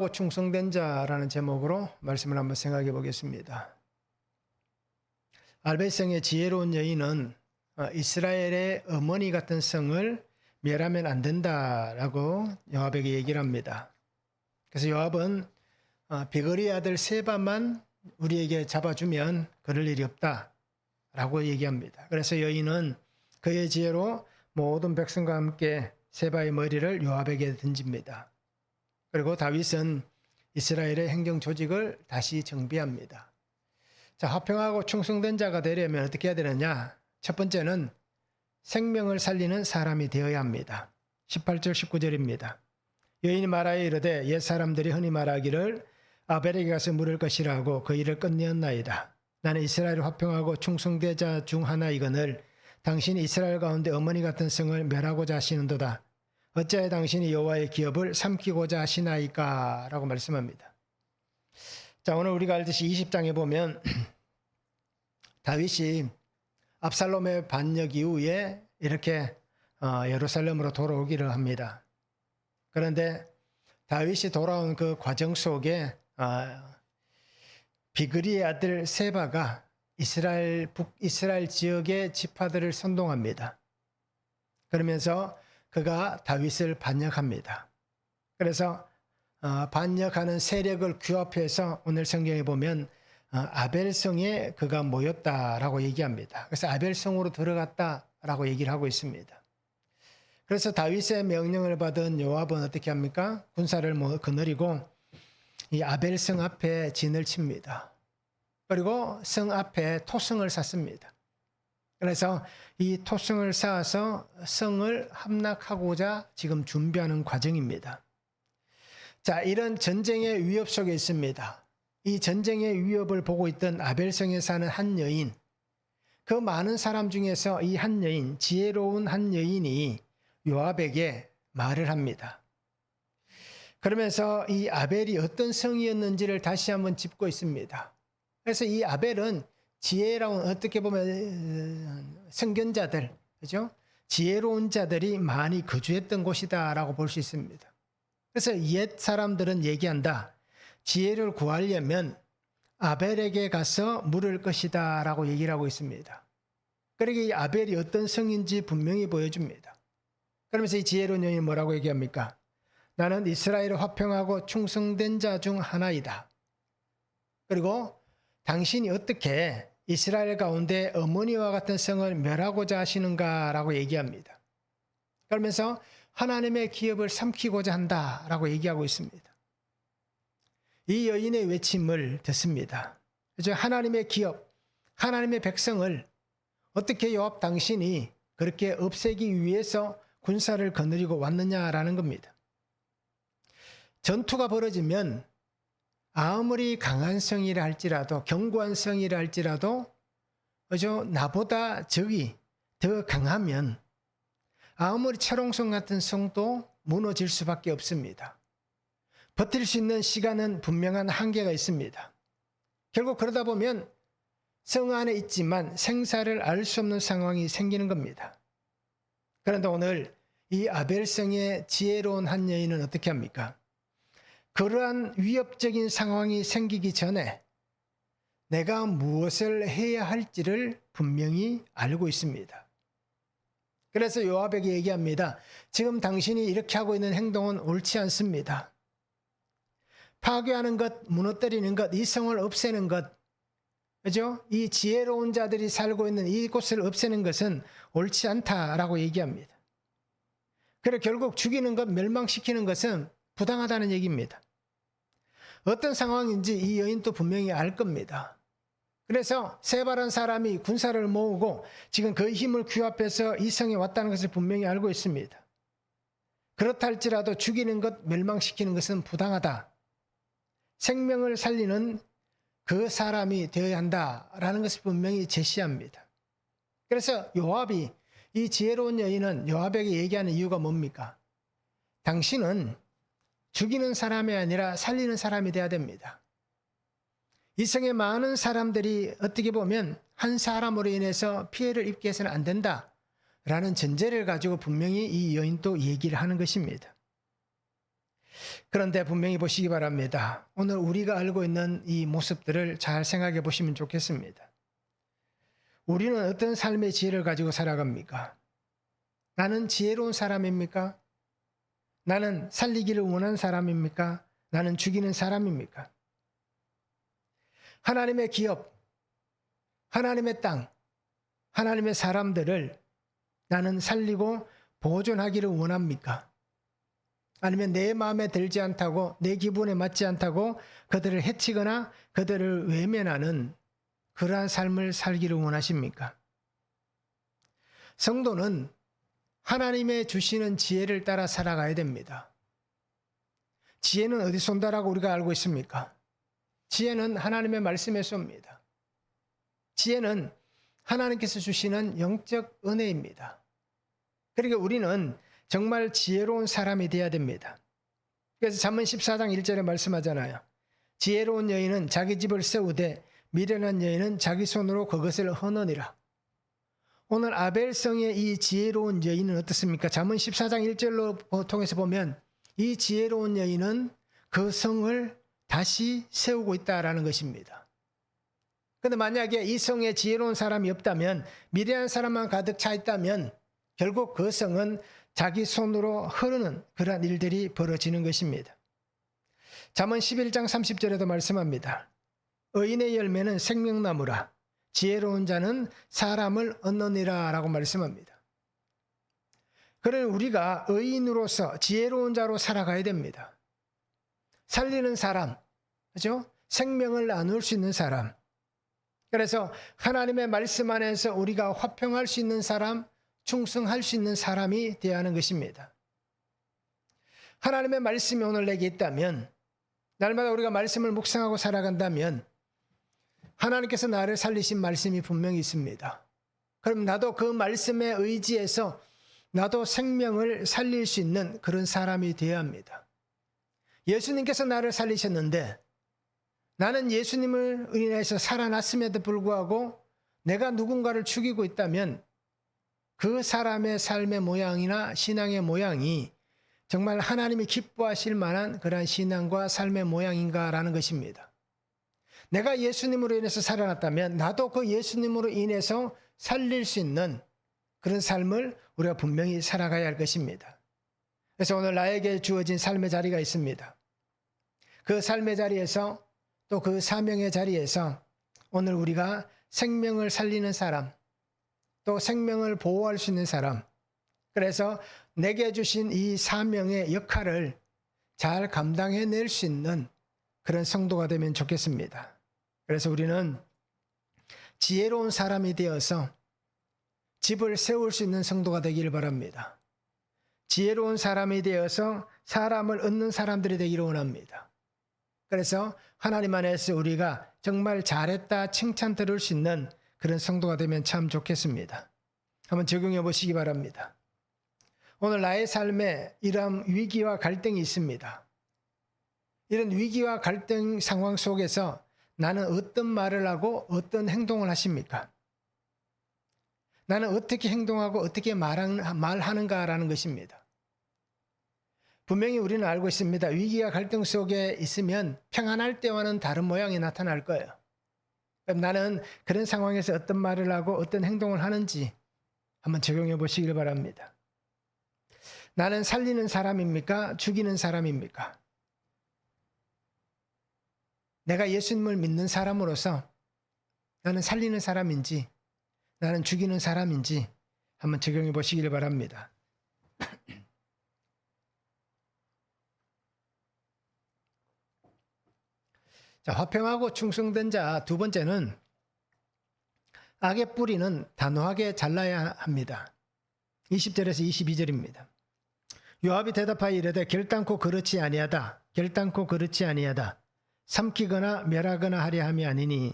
충성된 자라는 제목으로 말씀을 한번 생각해 보겠습니다. 알베성의 지혜로운 여인은 이스라엘의 어머니 같은 성을 멸하면 안 된다라고 요압에게 얘기를 합니다. 그래서 요압은 비그리 아들 세바만 우리에게 잡아주면 그럴 일이 없다라고 얘기합니다. 그래서 여인은 그의 지혜로 모든 백성과 함께 세바의 머리를 요압에게 던집니다. 그리고 다윗은 이스라엘의 행정 조직을 다시 정비합니다. 자, 화평하고 충성된 자가 되려면 어떻게 해야 되느냐? 첫 번째는 생명을 살리는 사람이 되어야 합니다. 18절 19절입니다. 여인이 말하여 이르되 옛 사람들이 흔히 말하기를 아벨에게 가서 물을 것이라 하고 그 일을 끝내었나이다. 나는 이스라엘 화평하고 충성된 자 중 하나이거늘 당신이 이스라엘 가운데 어머니 같은 성을 멸하고자 하시는도다. 어찌하여 당신이 여호와의 기업을 삼키고자 하시나이까? 라고 말씀합니다. 자, 오늘 우리가 알듯이 20장에 보면 다윗이 압살롬의 반역 이후에 이렇게 예루살렘으로 돌아오기를 합니다. 그런데 다윗이 돌아온 그 과정 속에 비그리의 아들 세바가 이스라엘 지역의 지파들을 선동합니다. 그러면서 그가 다윗을 반역합니다. 그래서 반역하는 세력을 규합해서 오늘 성경에 보면 아벨성에 그가 모였다라고 얘기합니다. 그래서 아벨성으로 들어갔다라고 얘기를 하고 있습니다. 그래서 다윗의 명령을 받은 요압은 어떻게 합니까? 군사를 거느리고 이 아벨성 앞에 진을 칩니다. 그리고 성 앞에 토성을 쌓습니다. 그래서 이 토성을 쌓아서 성을 함락하고자 지금 준비하는 과정입니다. 자, 이런 전쟁의 위협 속에 있습니다. 이 전쟁의 위협을 보고 있던 아벨성에 사는 한 여인, 그 많은 사람 중에서 이 한 여인, 지혜로운 한 여인이 요압에게 말을 합니다. 그러면서 이 아벨이 어떤 성이었는지를 다시 한번 짚고 있습니다. 그래서 이 아벨은 지혜로운, 어떻게 보면 선견자들, 그죠? 지혜로운 자들이 많이 거주했던 곳이다라고 볼 수 있습니다. 그래서 옛 사람들은 얘기한다. 지혜를 구하려면 아벨에게 가서 물을 것이다라고 얘기를 하고 있습니다. 그러기에 이 아벨이 어떤 성인지 분명히 보여줍니다. 그러면서 이 지혜로운 여인이 뭐라고 얘기합니까? 나는 이스라엘을 화평하고 충성된 자 중 하나이다. 그리고 당신이 어떻게 이스라엘 가운데 어머니와 같은 성을 멸하고자 하시는가라고 얘기합니다. 그러면서 하나님의 기업을 삼키고자 한다라고 얘기하고 있습니다. 이 여인의 외침을 듣습니다. 그래서 하나님의 기업, 하나님의 백성을 어떻게 요압 당신이 그렇게 없애기 위해서 군사를 거느리고 왔느냐라는 겁니다. 전투가 벌어지면 아무리 강한 성이라 할지라도, 견고한 성이라 할지라도, 그죠? 나보다 적이 더 강하면 아무리 철옹성 같은 성도 무너질 수밖에 없습니다. 버틸 수 있는 시간은 분명한 한계가 있습니다. 결국 그러다 보면 성 안에 있지만 생사를 알 수 없는 상황이 생기는 겁니다. 그런데 오늘 이 아벨성의 지혜로운 한 여인은 어떻게 합니까? 그러한 위협적인 상황이 생기기 전에 내가 무엇을 해야 할지를 분명히 알고 있습니다. 그래서 요압에게 얘기합니다. 지금 당신이 이렇게 하고 있는 행동은 옳지 않습니다. 파괴하는 것, 무너뜨리는 것, 이 성을 없애는 것, 그죠? 이 지혜로운 자들이 살고 있는 이곳을 없애는 것은 옳지 않다라고 얘기합니다. 그래 결국 죽이는 것, 멸망시키는 것은 부당하다는 얘기입니다. 어떤 상황인지 이 여인도 분명히 알 겁니다. 그래서 세바란 사람이 군사를 모으고 지금 그 힘을 규합해서 이 성에 왔다는 것을 분명히 알고 있습니다. 그렇다 할지라도 죽이는 것, 멸망시키는 것은 부당하다. 생명을 살리는 그 사람이 되어야 한다라는 것을 분명히 제시합니다. 그래서 요압이, 이 지혜로운 여인은 요압에게 얘기하는 이유가 뭡니까? 당신은 죽이는 사람이 아니라 살리는 사람이 돼야 됩니다. 이 성의 많은 사람들이 어떻게 보면 한 사람으로 인해서 피해를 입게 해서는 안 된다라는 전제를 가지고 분명히 이 여인도 얘기를 하는 것입니다. 그런데 분명히 보시기 바랍니다. 오늘 우리가 알고 있는 이 모습들을 잘 생각해 보시면 좋겠습니다. 우리는 어떤 삶의 지혜를 가지고 살아갑니까? 나는 지혜로운 사람입니까? 나는 살리기를 원하는 사람입니까? 나는 죽이는 사람입니까? 하나님의 기업, 하나님의 땅, 하나님의 사람들을 나는 살리고 보존하기를 원합니까? 아니면 내 마음에 들지 않다고, 내 기분에 맞지 않다고 그들을 해치거나 그들을 외면하는 그러한 삶을 살기를 원하십니까? 성도는 하나님의 주시는 지혜를 따라 살아가야 됩니다. 지혜는 어디서 온다라고 우리가 알고 있습니까? 지혜는 하나님의 말씀에서 옵니다. 지혜는 하나님께서 주시는 영적 은혜입니다. 그러니까 우리는 정말 지혜로운 사람이 되어야 됩니다. 그래서 잠언 14장 1절에 말씀하잖아요. 지혜로운 여인은 자기 집을 세우되 미련한 여인은 자기 손으로 그것을 허느니라. 오늘 아벨성의 이 지혜로운 여인은 어떻습니까? 잠언 14장 1절로 통해서 보면 이 지혜로운 여인은 그 성을 다시 세우고 있다라는 것입니다. 그런데 만약에 이 성에 지혜로운 사람이 없다면, 미련한 사람만 가득 차 있다면 결국 그 성은 자기 손으로 흐르는 그러한 일들이 벌어지는 것입니다. 잠언 11장 30절에도 말씀합니다. 의인의 열매는 생명나무라 지혜로운 자는 사람을 얻느니라 라고 말씀합니다. 그러니 우리가 의인으로서 지혜로운 자로 살아가야 됩니다. 살리는 사람, 그렇죠? 생명을 나눌 수 있는 사람. 그래서 하나님의 말씀 안에서 우리가 화평할 수 있는 사람, 충성할 수 있는 사람이 되어야 하는 것입니다. 하나님의 말씀이 오늘 내게 있다면, 날마다 우리가 말씀을 묵상하고 살아간다면 하나님께서 나를 살리신 말씀이 분명히 있습니다. 그럼 나도 그 말씀에 의지해서 나도 생명을 살릴 수 있는 그런 사람이 되어야 합니다. 예수님께서 나를 살리셨는데 나는 예수님을 인해서 살아났음에도 불구하고 내가 누군가를 죽이고 있다면 그 사람의 삶의 모양이나 신앙의 모양이 정말 하나님이 기뻐하실 만한 그러한 신앙과 삶의 모양인가라는 것입니다. 내가 예수님으로 인해서 살아났다면 나도 그 예수님으로 인해서 살릴 수 있는 그런 삶을 우리가 분명히 살아가야 할 것입니다. 그래서 오늘 나에게 주어진 삶의 자리가 있습니다. 그 삶의 자리에서 또 그 사명의 자리에서 오늘 우리가 생명을 살리는 사람, 또 생명을 보호할 수 있는 사람, 그래서 내게 주신 이 사명의 역할을 잘 감당해낼 수 있는 그런 성도가 되면 좋겠습니다. 그래서 우리는 지혜로운 사람이 되어서 집을 세울 수 있는 성도가 되기를 바랍니다. 지혜로운 사람이 되어서 사람을 얻는 사람들이 되기를 원합니다. 그래서 하나님 안에서 우리가 정말 잘했다 칭찬 들을 수 있는 그런 성도가 되면 참 좋겠습니다. 한번 적용해 보시기 바랍니다. 오늘 나의 삶에 이러한 위기와 갈등이 있습니다. 이런 위기와 갈등 상황 속에서 나는 어떤 말을 하고 어떤 행동을 하십니까? 나는 어떻게 행동하고 어떻게 말하는가라는 것입니다. 분명히 우리는 알고 있습니다. 위기와 갈등 속에 있으면 평안할 때와는 다른 모양이 나타날 거예요. 그럼 나는 그런 상황에서 어떤 말을 하고 어떤 행동을 하는지 한번 적용해 보시길 바랍니다. 나는 살리는 사람입니까? 죽이는 사람입니까? 내가 예수님을 믿는 사람으로서 나는 살리는 사람인지 나는 죽이는 사람인지 한번 적용해 보시길 바랍니다. 자, 화평하고 충성된 자 두 번째는 악의 뿌리는 단호하게 잘라야 합니다. 20절에서 22절입니다. 요압이 대답하여 이르되 결단코 그렇지 아니하다. 결단코 그렇지 아니하다. 삼키거나 멸하거나 하려 함이 아니니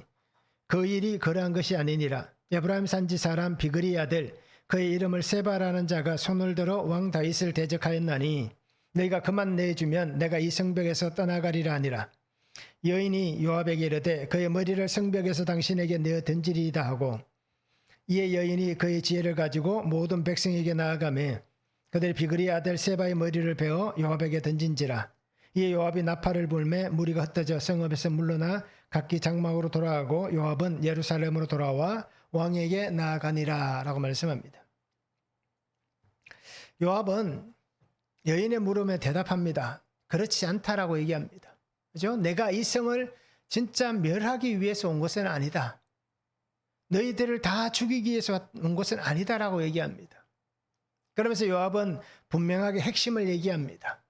그 일이 그러한 것이 아니니라. 에브라임 산지 사람 비그리 아들 그의 이름을 세바라는 자가 손을 들어 왕 다윗을 대적하였나니 너희가 그만 내주면 내가 이 성벽에서 떠나가리라 하니라. 여인이 요압에게 이르되 그의 머리를 성벽에서 당신에게 내어 던지리이다 하고 이에 여인이 그의 지혜를 가지고 모든 백성에게 나아가매 그들이 비그리 아들 세바의 머리를 베어 요압에게 던진지라. 이에 요압이 나팔을 불매 무리가 흩어져 성읍에서 물러나 각기 장막으로 돌아가고 요압은 예루살렘으로 돌아와 왕에게 나아가니라 라고 말씀합니다. 요압은 여인의 물음에 대답합니다. 그렇지 않다라고 얘기합니다. 그죠? 내가 이 성을 진짜 멸하기 위해서 온 것은 아니다. 너희들을 다 죽이기 위해서 온 것은 아니다라고 얘기합니다. 그러면서 요압은 분명하게 핵심을 얘기합니다.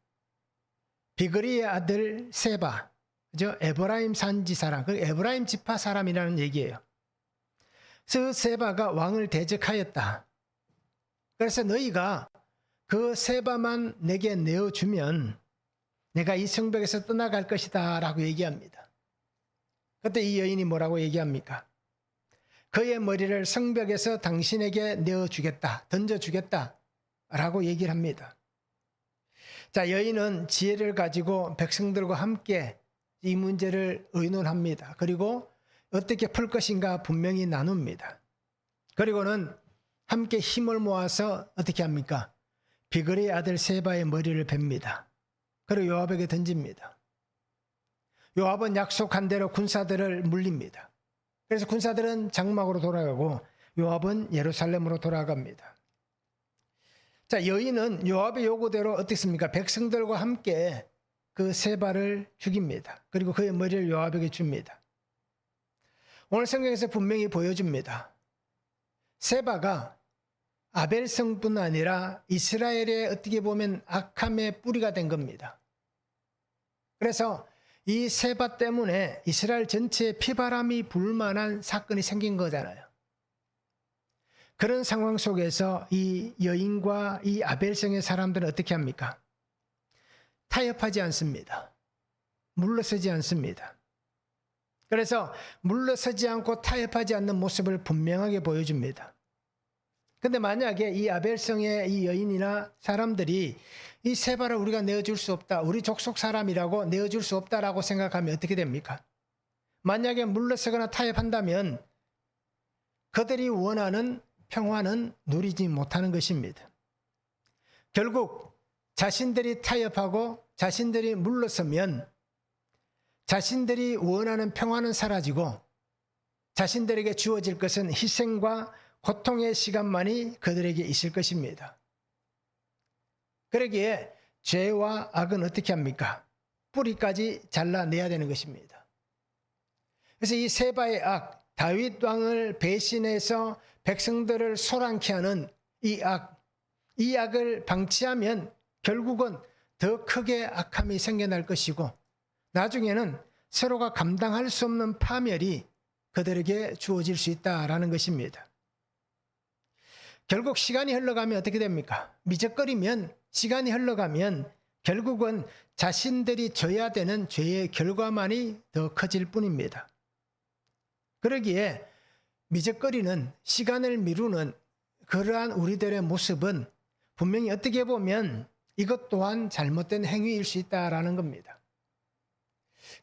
비그리의 아들 세바, 그죠? 에브라임 산지 사람, 그 에브라임 지파 사람이라는 얘기예요. 그 세바가 왕을 대적하였다. 그래서 너희가 그 세바만 내게 내어주면 내가 이 성벽에서 떠나갈 것이다 라고 얘기합니다. 그때 이 여인이 뭐라고 얘기합니까? 그의 머리를 성벽에서 당신에게 내어주겠다, 던져주겠다 라고 얘기를 합니다. 자, 여인은 지혜를 가지고 백성들과 함께 이 문제를 의논합니다. 그리고 어떻게 풀 것인가 분명히 나눕니다. 그리고는 함께 힘을 모아서 어떻게 합니까? 비그리의 아들 세바의 머리를 뱁니다. 그리고 요압에게 던집니다. 요압은 약속한 대로 군사들을 물립니다. 그래서 군사들은 장막으로 돌아가고 요압은 예루살렘으로 돌아갑니다. 자, 여인은 요압의 요구대로 어떻습니까? 백성들과 함께 그 세바를 죽입니다. 그리고 그의 머리를 요압에게 줍니다. 오늘 성경에서 분명히 보여줍니다. 세바가 아벨성뿐 아니라 이스라엘의 어떻게 보면 악함의 뿌리가 된 겁니다. 그래서 이 세바 때문에 이스라엘 전체에 피바람이 불 만한 사건이 생긴 거잖아요. 그런 상황 속에서 이 여인과 이 아벨성의 사람들은 어떻게 합니까? 타협하지 않습니다. 물러서지 않습니다. 그래서 물러서지 않고 타협하지 않는 모습을 분명하게 보여줍니다. 근데 만약에 이 아벨성의 이 여인이나 사람들이 이 세바를 우리가 내어줄 수 없다, 우리 족속 사람이라고 내어줄 수 없다라고 생각하면 어떻게 됩니까? 만약에 물러서거나 타협한다면 그들이 원하는 평화는 누리지 못하는 것입니다. 결국 자신들이 타협하고 자신들이 물러서면 자신들이 원하는 평화는 사라지고 자신들에게 주어질 것은 희생과 고통의 시간만이 그들에게 있을 것입니다. 그러기에 죄와 악은 어떻게 합니까? 뿌리까지 잘라내야 되는 것입니다. 그래서 이 세바의 악, 다윗 왕을 배신해서 백성들을 소란케 하는 이 악을 방치하면 결국은 더 크게 악함이 생겨날 것이고 나중에는 서로가 감당할 수 없는 파멸이 그들에게 주어질 수 있다라는 것입니다. 결국 시간이 흘러가면 어떻게 됩니까? 미적거리면 시간이 흘러가면 결국은 자신들이 져야 되는 죄의 결과만이 더 커질 뿐입니다. 그러기에 미적거리는 시간을 미루는 그러한 우리들의 모습은 분명히 어떻게 보면 이것 또한 잘못된 행위일 수 있다라는 겁니다.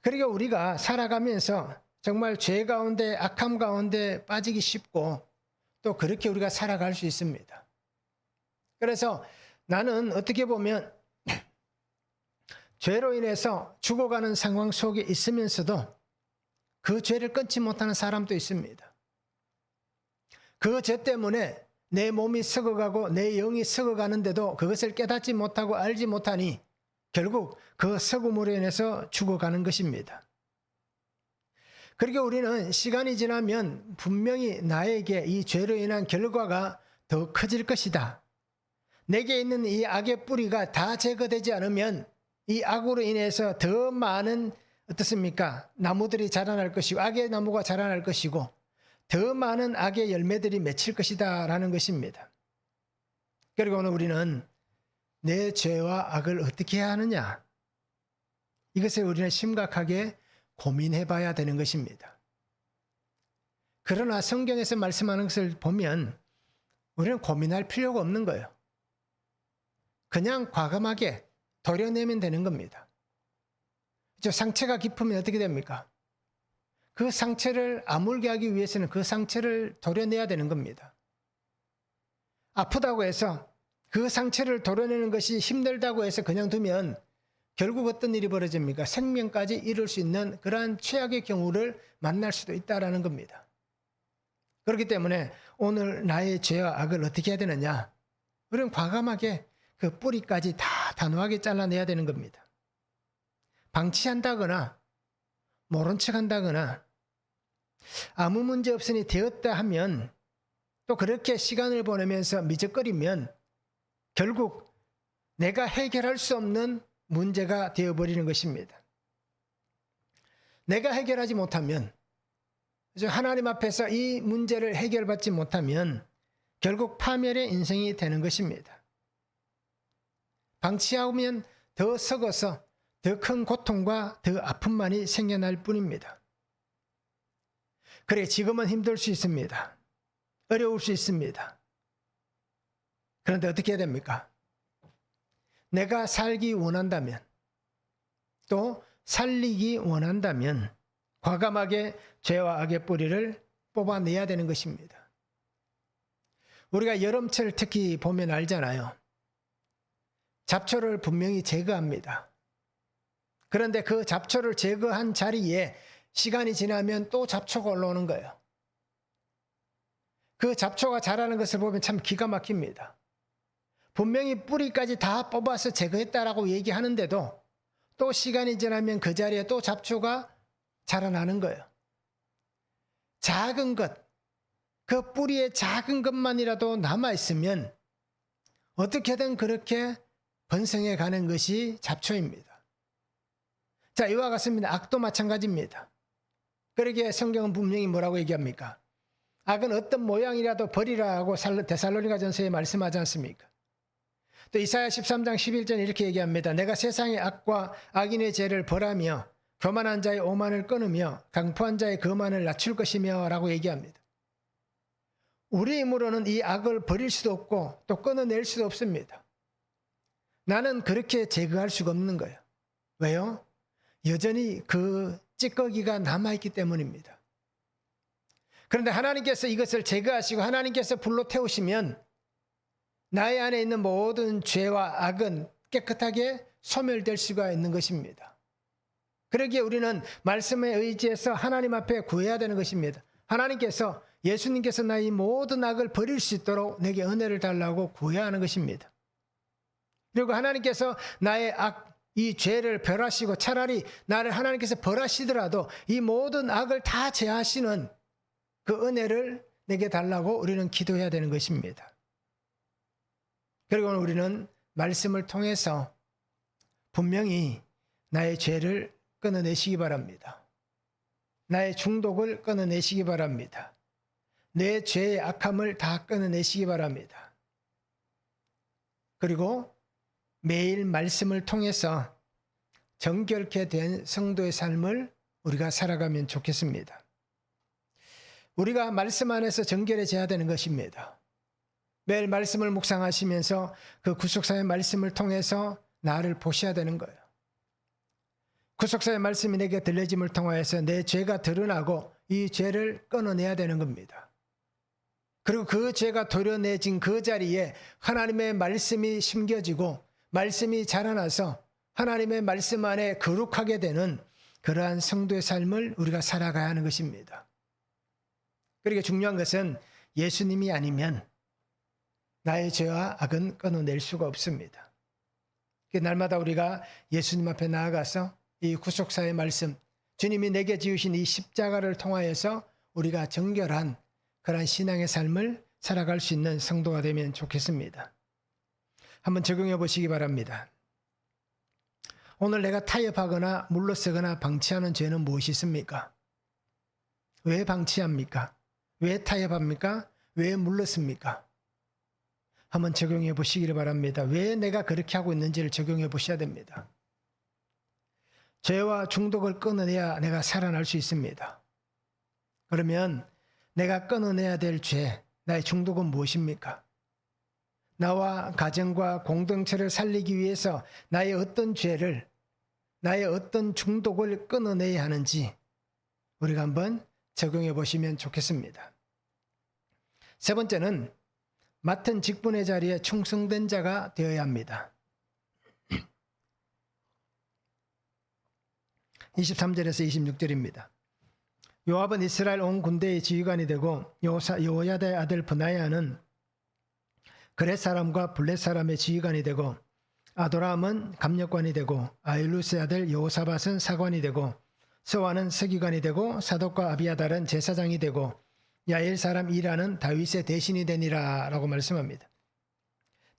그러니까 우리가 살아가면서 정말 죄 가운데 악함 가운데 빠지기 쉽고 또 그렇게 우리가 살아갈 수 있습니다. 그래서 나는 어떻게 보면 죄로 인해서 죽어가는 상황 속에 있으면서도 그 죄를 끊지 못하는 사람도 있습니다. 그 죄 때문에 내 몸이 썩어가고 내 영이 썩어가는데도 그것을 깨닫지 못하고 알지 못하니 결국 그 썩음으로 인해서 죽어가는 것입니다. 그러니까 우리는 시간이 지나면 분명히 나에게 이 죄로 인한 결과가 더 커질 것이다. 내게 있는 이 악의 뿌리가 다 제거되지 않으면 이 악으로 인해서 더 많은 어떻습니까? 나무들이 자라날 것이고 악의 나무가 자라날 것이고 더 많은 악의 열매들이 맺힐 것이다 라는 것입니다. 그리고 오늘 우리는 내 죄와 악을 어떻게 해야 하느냐? 이것을 우리는 심각하게 고민해 봐야 되는 것입니다. 그러나 성경에서 말씀하는 것을 보면 우리는 고민할 필요가 없는 거예요. 그냥 과감하게 도려내면 되는 겁니다. 상처가 깊으면 어떻게 됩니까? 그 상처를 아물게 하기 위해서는 그 상처를 도려내야 되는 겁니다. 아프다고 해서 그 상처를 도려내는 것이 힘들다고 해서 그냥 두면 결국 어떤 일이 벌어집니까? 생명까지 잃을 수 있는 그러한 최악의 경우를 만날 수도 있다라는 겁니다. 그렇기 때문에 오늘 나의 죄와 악을 어떻게 해야 되느냐? 우리는 과감하게 그 뿌리까지 다 단호하게 잘라내야 되는 겁니다. 방치한다거나 모른 척한다거나 아무 문제 없으니 되었다 하면 또 그렇게 시간을 보내면서 미적거리면 결국 내가 해결할 수 없는 문제가 되어버리는 것입니다. 내가 해결하지 못하면, 하나님 앞에서 이 문제를 해결받지 못하면 결국 파멸의 인생이 되는 것입니다. 방치하면 더 썩어서 더 큰 고통과 더 아픔만이 생겨날 뿐입니다. 그래, 지금은 힘들 수 있습니다. 어려울 수 있습니다. 그런데 어떻게 해야 됩니까? 내가 살기 원한다면, 또 살리기 원한다면 과감하게 죄와 악의 뿌리를 뽑아내야 되는 것입니다. 우리가 여름철 특히 보면 알잖아요. 잡초를 분명히 제거합니다. 그런데 그 잡초를 제거한 자리에 시간이 지나면 또 잡초가 올라오는 거예요. 그 잡초가 자라는 것을 보면 참 기가 막힙니다. 분명히 뿌리까지 다 뽑아서 제거했다라고 얘기하는데도 또 시간이 지나면 그 자리에 또 잡초가 자라나는 거예요. 작은 것, 그 뿌리에 작은 것만이라도 남아있으면 어떻게든 그렇게 번성해 가는 것이 잡초입니다. 자, 이와 같습니다. 악도 마찬가지입니다. 그러기에 성경은 분명히 뭐라고 얘기합니까? 악은 어떤 모양이라도 버리라고 데살로니가전서에 말씀하지 않습니까? 또 이사야 13장 11절 이렇게 얘기합니다. 내가 세상의 악과 악인의 죄를 벌하며 교만한 자의 오만을 끊으며 강포한 자의 거만을 낮출 것이며 라고 얘기합니다. 우리 힘으로는 이 악을 버릴 수도 없고 또 끊어낼 수도 없습니다. 나는 그렇게 제거할 수가 없는 거예요. 왜요? 여전히 그 찌꺼기가 남아있기 때문입니다. 그런데 하나님께서 이것을 제거하시고 하나님께서 불로 태우시면 나의 안에 있는 모든 죄와 악은 깨끗하게 소멸될 수가 있는 것입니다. 그러기에 우리는 말씀에 의지해서 하나님 앞에 구해야 되는 것입니다. 하나님께서, 예수님께서 나의 모든 악을 버릴 수 있도록 내게 은혜를 달라고 구해야 하는 것입니다. 그리고 하나님께서 나의 악, 이 죄를 벌하시고 차라리 나를 하나님께서 벌하시더라도 이 모든 악을 다 제하시는 그 은혜를 내게 달라고 우리는 기도해야 되는 것입니다. 그리고 우리는 말씀을 통해서 분명히 나의 죄를 끊어내시기 바랍니다. 나의 중독을 끊어내시기 바랍니다. 내 죄의 악함을 다 끊어내시기 바랍니다. 그리고 매일 말씀을 통해서 정결케 된 성도의 삶을 우리가 살아가면 좋겠습니다. 우리가 말씀 안에서 정결해져야 되는 것입니다. 매일 말씀을 묵상하시면서 그 구속사의 말씀을 통해서 나를 보셔야 되는 거예요. 구속사의 말씀이 내게 들려짐을 통하여서 내 죄가 드러나고 이 죄를 끊어내야 되는 겁니다. 그리고 그 죄가 도려내진 그 자리에 하나님의 말씀이 심겨지고 말씀이 자라나서 하나님의 말씀 안에 거룩하게 되는 그러한 성도의 삶을 우리가 살아가야 하는 것입니다. 그러니까 중요한 것은 예수님이 아니면 나의 죄와 악은 끊어낼 수가 없습니다. 날마다 우리가 예수님 앞에 나아가서 이 구속사의 말씀, 주님이 내게 지으신 이 십자가를 통하여서 우리가 정결한 그러한 신앙의 삶을 살아갈 수 있는 성도가 되면 좋겠습니다. 한번 적용해 보시기 바랍니다. 오늘 내가 타협하거나 물러서거나 방치하는 죄는 무엇이 있습니까? 왜 방치합니까? 왜 타협합니까? 왜 물러섭니까? 한번 적용해 보시기를 바랍니다. 왜 내가 그렇게 하고 있는지를 적용해 보셔야 됩니다. 죄와 중독을 끊어내야 내가 살아날 수 있습니다. 그러면 내가 끊어내야 될 죄, 나의 중독은 무엇입니까? 나와 가정과 공동체를 살리기 위해서 나의 어떤 죄를, 나의 어떤 중독을 끊어내야 하는지 우리가 한번 적용해 보시면 좋겠습니다. 세 번째는 맡은 직분의 자리에 충성된 자가 되어야 합니다. 23절에서 26절입니다. 요압은 이스라엘 온 군대의 지휘관이 되고 여호야다의 아들 브나야는 그렛 사람과 블렛 사람의 지휘관이 되고 아도람은 감력관이 되고 아일루스의 아들 여호사밧은 사관이 되고 스와는 서기관이 되고 사독과 아비아달은 제사장이 되고 야일 사람 이라는 다윗의 대신이 되니라 라고 말씀합니다.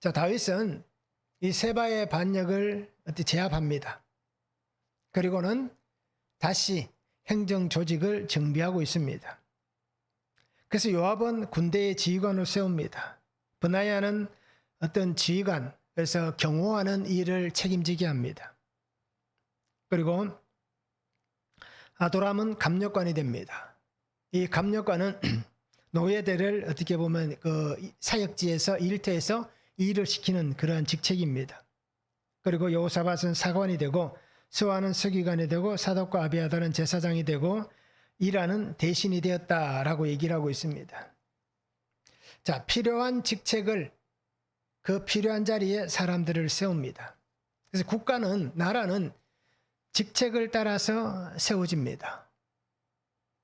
자, 다윗은 이 세바의 반역을 제압합니다. 그리고는 다시 행정 조직을 정비하고 있습니다. 그래서 요압은 군대의 지휘관을 세웁니다. 브나야는 어떤 지휘관, 그래서 경호하는 일을 책임지게 합니다. 그리고 아도람은 감력관이 됩니다. 이 감력관은 노예들을 어떻게 보면 그 사역지에서 일터에서 일을 시키는 그러한 직책입니다. 그리고 여호사밧은 사관이 되고 스와는 서기관이 되고 사독과 아비아달은 제사장이 되고 이라는 대신이 되었다라고 얘기를 하고 있습니다. 자, 필요한 직책을 그 필요한 자리에 사람들을 세웁니다. 그래서 국가는, 나라는 직책을 따라서 세워집니다.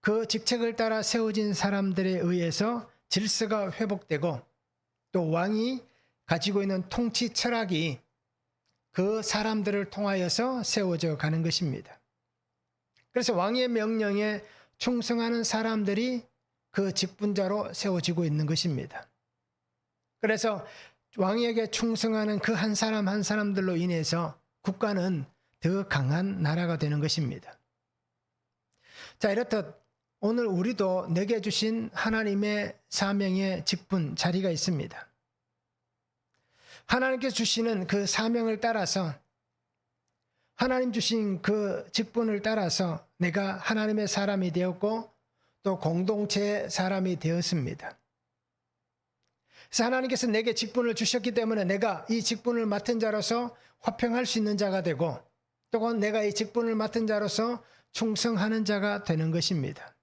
그 직책을 따라 세워진 사람들에 의해서 질서가 회복되고 또 왕이 가지고 있는 통치 철학이 그 사람들을 통하여서 세워져 가는 것입니다. 그래서 왕의 명령에 충성하는 사람들이 그 직분자로 세워지고 있는 것입니다. 그래서 왕에게 충성하는 그 한 사람 한 사람들로 인해서 국가는 더 강한 나라가 되는 것입니다. 자, 이렇듯 오늘 우리도 내게 주신 하나님의 사명의 직분, 자리가 있습니다. 하나님께서 주시는 그 사명을 따라서, 하나님 주신 그 직분을 따라서 내가 하나님의 사람이 되었고 또 공동체의 사람이 되었습니다. 그래서 하나님께서 내게 직분을 주셨기 때문에 내가 이 직분을 맡은 자로서 화평할 수 있는 자가 되고 또한 내가 이 직분을 맡은 자로서 충성하는 자가 되는 것입니다.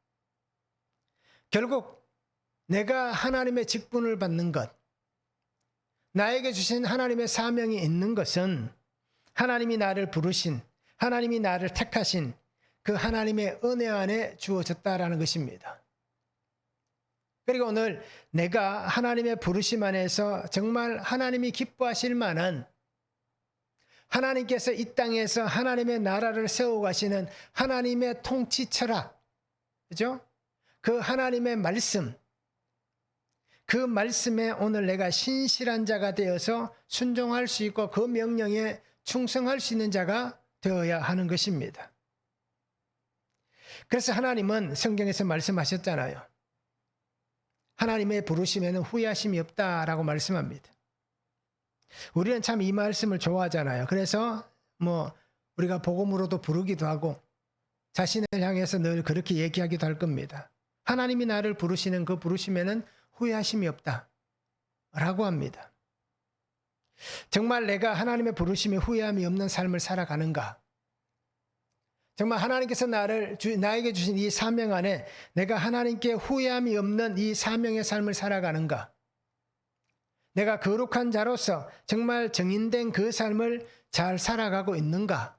결국 내가 하나님의 직분을 받는 것, 나에게 주신 하나님의 사명이 있는 것은 하나님이 나를 부르신, 하나님이 나를 택하신 그 하나님의 은혜 안에 주어졌다라는 것입니다. 그리고 오늘 내가 하나님의 부르심 안에서 정말 하나님이 기뻐하실 만한, 하나님께서 이 땅에서 하나님의 나라를 세워가시는 하나님의 통치 철학, 그죠? 그 하나님의 말씀, 그 말씀에 오늘 내가 신실한 자가 되어서 순종할 수 있고 그 명령에 충성할 수 있는 자가 되어야 하는 것입니다. 그래서 하나님은 성경에서 말씀하셨잖아요. 하나님의 부르심에는 후회하심이 없다라고 말씀합니다. 우리는 참 이 말씀을 좋아하잖아요. 그래서 우리가 복음으로도 부르기도 하고 자신을 향해서 늘 그렇게 얘기하기도 할 겁니다. 하나님이 나를 부르시는 그 부르심에는 후회하심이 없다 라고 합니다. 정말 내가 하나님의 부르심에 후회함이 없는 삶을 살아가는가? 정말 하나님께서 나에게 주신 이 사명 안에 내가 하나님께 후회함이 없는 이 사명의 삶을 살아가는가? 내가 거룩한 자로서 정말 정인된 그 삶을 잘 살아가고 있는가?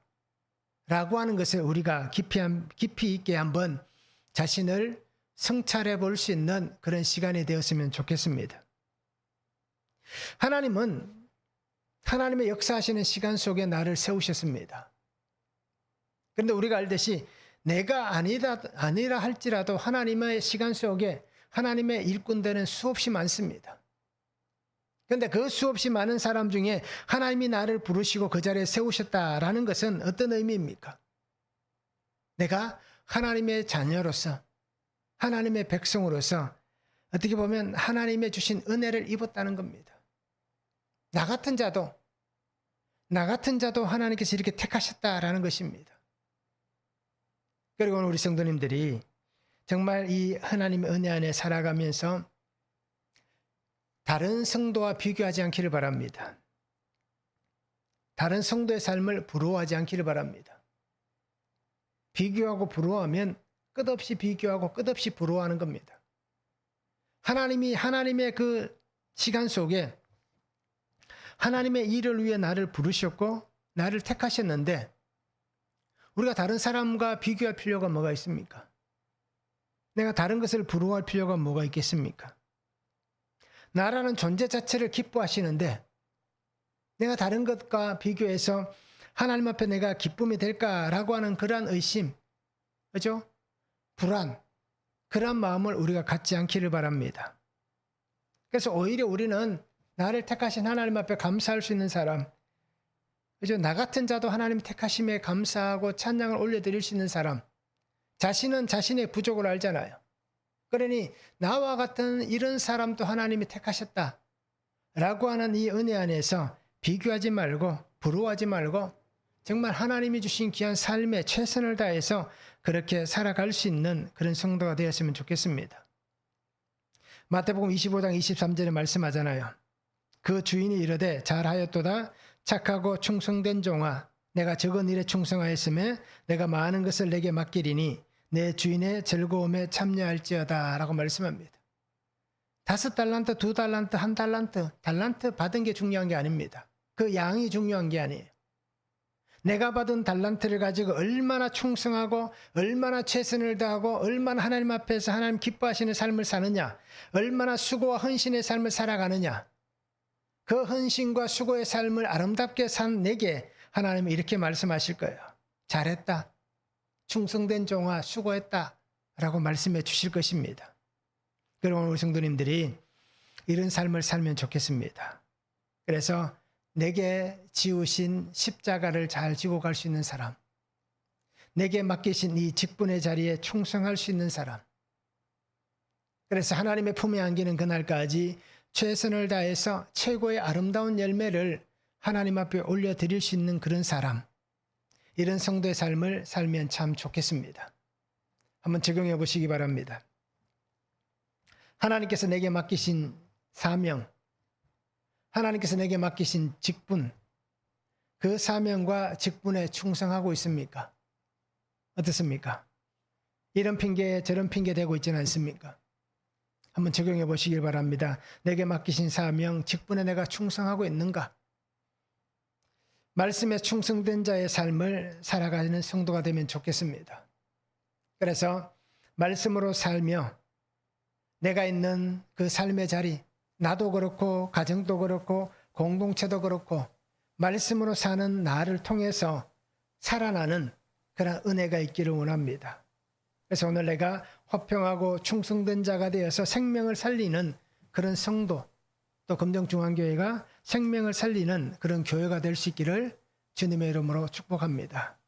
라고 하는 것을 우리가 깊이 있게 한번 자신을 성찰해 볼 수 있는 그런 시간이 되었으면 좋겠습니다. 하나님은 하나님의 역사하시는 시간 속에 나를 세우셨습니다. 그런데 우리가 알듯이 내가 아니라 할지라도 하나님의 시간 속에 하나님의 일꾼들은 수없이 많습니다. 그런데 그 수없이 많은 사람 중에 하나님이 나를 부르시고 그 자리에 세우셨다라는 것은 어떤 의미입니까? 내가 하나님의 자녀로서, 하나님의 백성으로서 어떻게 보면 하나님의 주신 은혜를 입었다는 겁니다. 나 같은 자도 하나님께서 이렇게 택하셨다라는 것입니다. 그리고 우리 성도님들이 정말 이 하나님의 은혜 안에 살아가면서 다른 성도와 비교하지 않기를 바랍니다. 다른 성도의 삶을 부러워하지 않기를 바랍니다. 비교하고 부러워하면 끝없이 비교하고 끝없이 부러워하는 겁니다. 하나님이 하나님의 그 시간 속에 하나님의 일을 위해 나를 부르셨고 나를 택하셨는데 우리가 다른 사람과 비교할 필요가 뭐가 있습니까? 내가 다른 것을 부러워할 필요가 뭐가 있겠습니까? 나라는 존재 자체를 기뻐하시는데 내가 다른 것과 비교해서 하나님 앞에 내가 기쁨이 될까라고 하는 그러한 의심, 그죠? 불안, 그러한 마음을 우리가 갖지 않기를 바랍니다. 그래서 오히려 우리는 나를 택하신 하나님 앞에 감사할 수 있는 사람, 그죠? 나 같은 자도 하나님 택하심에 감사하고 찬양을 올려드릴 수 있는 사람, 자신은 자신의 부족을 알잖아요. 그러니 나와 같은 이런 사람도 하나님이 택하셨다 라고 하는 이 은혜 안에서 비교하지 말고 부러워하지 말고 정말 하나님이 주신 귀한 삶에 최선을 다해서 그렇게 살아갈 수 있는 그런 성도가 되었으면 좋겠습니다. 마태복음 25장 23절에 말씀하잖아요. 그 주인이 이르되 잘하였도다 착하고 충성된 종아 내가 적은 일에 충성하였음에 내가 많은 것을 내게 맡기리니 내 주인의 즐거움에 참여할지어다 라고 말씀합니다. 5달란트, 2달란트, 1달란트, 달란트 받은 게 중요한 게 아닙니다. 그 양이 중요한 게 아니에요. 내가 받은 달란트를 가지고 얼마나 충성하고 얼마나 최선을 다하고 얼마나 하나님 앞에서 하나님 기뻐하시는 삶을 사느냐, 얼마나 수고와 헌신의 삶을 살아가느냐, 그 헌신과 수고의 삶을 아름답게 산 내게 하나님은 이렇게 말씀하실 거예요. 잘했다. 충성된 종아 수고했다 라고 말씀해 주실 것입니다. 그럼 우리 성도님들이 이런 삶을 살면 좋겠습니다. 그래서 내게 지우신 십자가를 잘 지고 갈 수 있는 사람, 내게 맡기신 이 직분의 자리에 충성할 수 있는 사람, 그래서 하나님의 품에 안기는 그날까지 최선을 다해서 최고의 아름다운 열매를 하나님 앞에 올려드릴 수 있는 그런 사람, 이런 성도의 삶을 살면 참 좋겠습니다. 한번 적용해 보시기 바랍니다. 하나님께서 내게 맡기신 사명, 하나님께서 내게 맡기신 직분, 그 사명과 직분에 충성하고 있습니까? 어떻습니까? 이런 핑계 저런 핑계 대고 있지는 않습니까? 한번 적용해 보시길 바랍니다. 내게 맡기신 사명, 직분에 내가 충성하고 있는가? 말씀에 충성된 자의 삶을 살아가는 성도가 되면 좋겠습니다. 그래서 말씀으로 살며 내가 있는 그 삶의 자리, 나도 그렇고 가정도 그렇고 공동체도 그렇고 말씀으로 사는 나를 통해서 살아나는 그런 은혜가 있기를 원합니다. 그래서 오늘 내가 화평하고 충성된 자가 되어서 생명을 살리는 그런 성도, 또 금정중앙교회가 생명을 살리는 그런 교회가 될 수 있기를 주님의 이름으로 축복합니다.